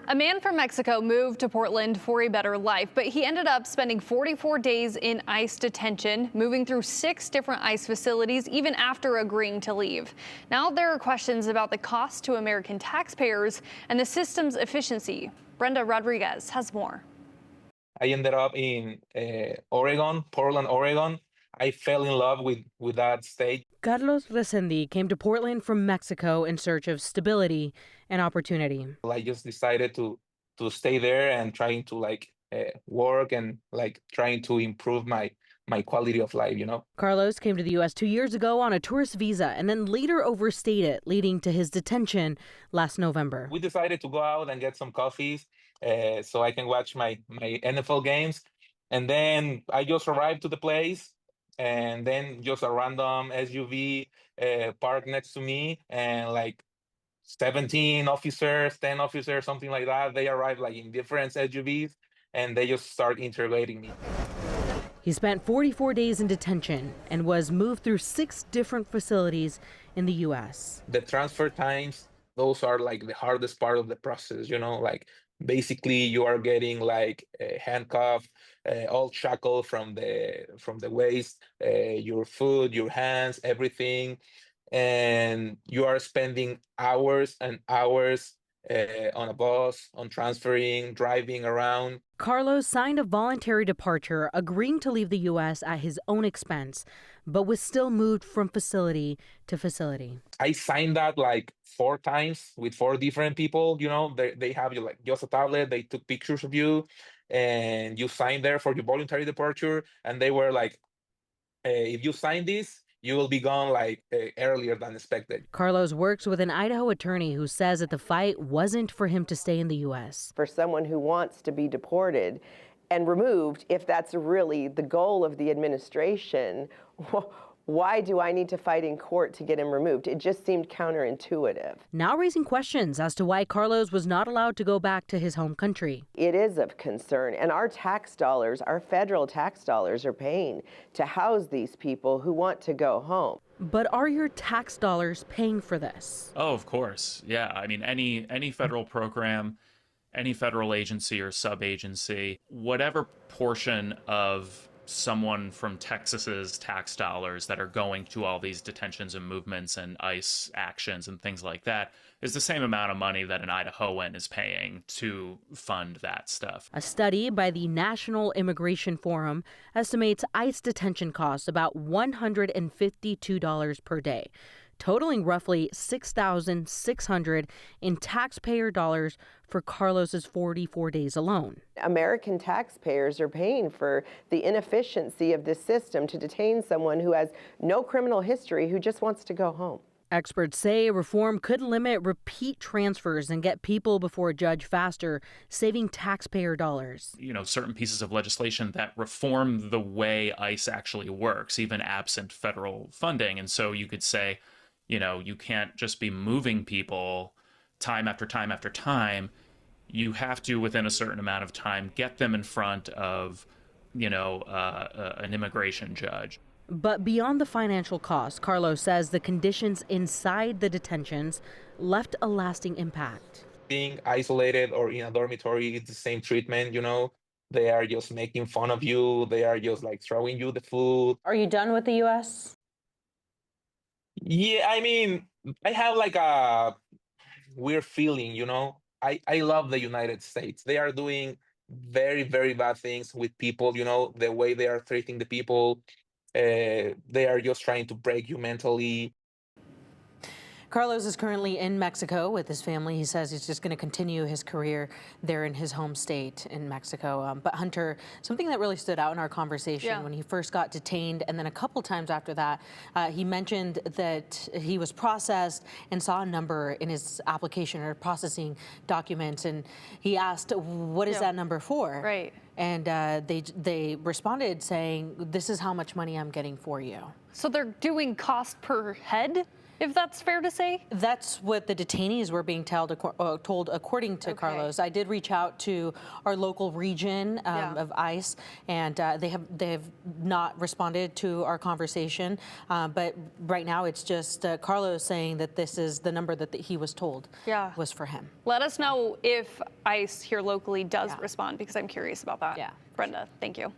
A man from Mexico moved to Portland for a better life, but he ended up spending 44 days in ICE detention, moving through 6 different ICE facilities, even after agreeing to leave. Now there are questions about the cost to American taxpayers and the system's efficiency. Brenda Rodriguez has more. I ended up in Oregon, Portland, Oregon. I fell in love with that state. Carlos Resendi came to Portland from Mexico in search of stability and opportunity. I just decided to stay there and trying to work and trying to improve my quality of life, Carlos came to the U.S. 2 years ago on a tourist visa and then later overstayed it, leading to his detention last November. We decided to go out and get some coffees so I can watch my NFL games. And then I just arrived to the place, and then just a random SUV parked next to me, and 17 officers, 10 officers, something like that. They arrived in different SUVs, and they just start interrogating me. He spent 44 days in detention and was moved through 6 different facilities in the U.S. The transfer times, those are the hardest part of the process, basically you are getting handcuffed, all shackled from the waist, your foot, your hands, everything. And you are spending hours and hours on a bus, on transferring, driving around. Carlos signed a voluntary departure, agreeing to leave the U.S. at his own expense, but was still moved from facility to facility. I signed that 4 times with 4 different people. They have you just a tablet. They took pictures of you, and you signed there for your voluntary departure. And they were if you sign this, you will be gone earlier than expected. Carlos works with an Idaho attorney who says that the fight wasn't for him to stay in the U.S. For someone who wants to be deported and removed, if that's really the goal of the administration, why do I need to fight in court to get him removed? It just seemed counterintuitive. Now raising questions as to why Carlos was not allowed to go back to his home country. It is of concern, and our tax dollars, our federal tax dollars, are paying to house these people who want to go home. But are your tax dollars paying for this? Oh, of course. Yeah. I mean, any federal program, any federal agency or sub-agency, whatever portion of someone from Texas's tax dollars that are going to all these detentions and movements and ICE actions and things like that is the same amount of money that an Idahoan is paying to fund that stuff. A study by the National Immigration Forum estimates ICE detention costs about $152 per day, totaling roughly $6,600 in taxpayer dollars for Carlos's 44 days alone. American taxpayers are paying for the inefficiency of this system to detain someone who has no criminal history, who just wants to go home. Experts say reform could limit repeat transfers and get people before a judge faster, saving taxpayer dollars. Certain pieces of legislation that reform the way ICE actually works, even absent federal funding. And so you could say, you can't just be moving people time after time after time. You have to, within a certain amount of time, get them in front of, an immigration judge. But beyond the financial cost, Carlos says the conditions inside the detentions left a lasting impact. Being isolated or in a dormitory, it's the same treatment, They are just making fun of you. They are just throwing you the food. Are you done with the U.S.? Yeah, I mean, I have a weird feeling, I love the United States. They are doing very, very bad things with people, the way they are treating the people. They are just trying to break you mentally. Carlos is currently in Mexico with his family. He says he's just going to continue his career there in his home state in Mexico. But Hunter, something that really stood out in our conversation when he first got detained, and then a couple times after that, he mentioned that he was processed and saw a number in his application or processing documents, and he asked, "What is that number for?" Right. And they responded saying, "This is how much money I'm getting for you." So they're doing cost per head? if that's fair to say? That's what the detainees were being told according to Carlos. I did reach out to our local region of ICE, and they have not responded to our conversation. But right now, it's just Carlos saying that this is the number that he was told was for him. Let us know if ICE here locally does respond, because I'm curious about that. Yeah. Brenda, thank you.